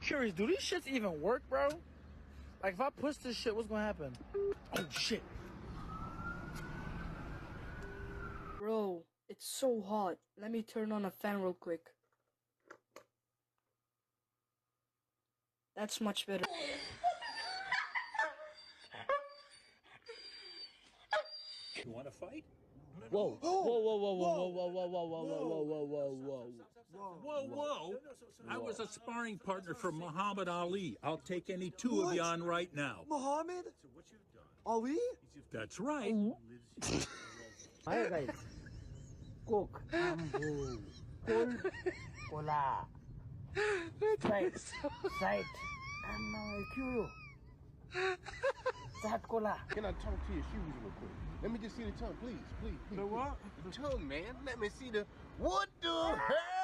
Curious, do these shits even work, bro? Like, if I push this shit, what's gonna happen? Oh, shit. Bro, it's so hot. Let me turn on a fan real quick. That's much better. You want to fight? Whoa. Whoa, whoa, whoa, whoa, whoa, whoa, whoa, whoa, whoa, whoa, whoa, whoa, Whoa. I was a sparring partner for Muhammad Ali. I'll take any two of you on right now. Muhammad? Ali? That's right. Hi guys. Coke, Ambo, cold cola, Sprite, Curio, Sat cola. Can I talk to your shoes real quick? Let me just see the tongue, please. The what? The tongue, man. Let me see the. What the hell?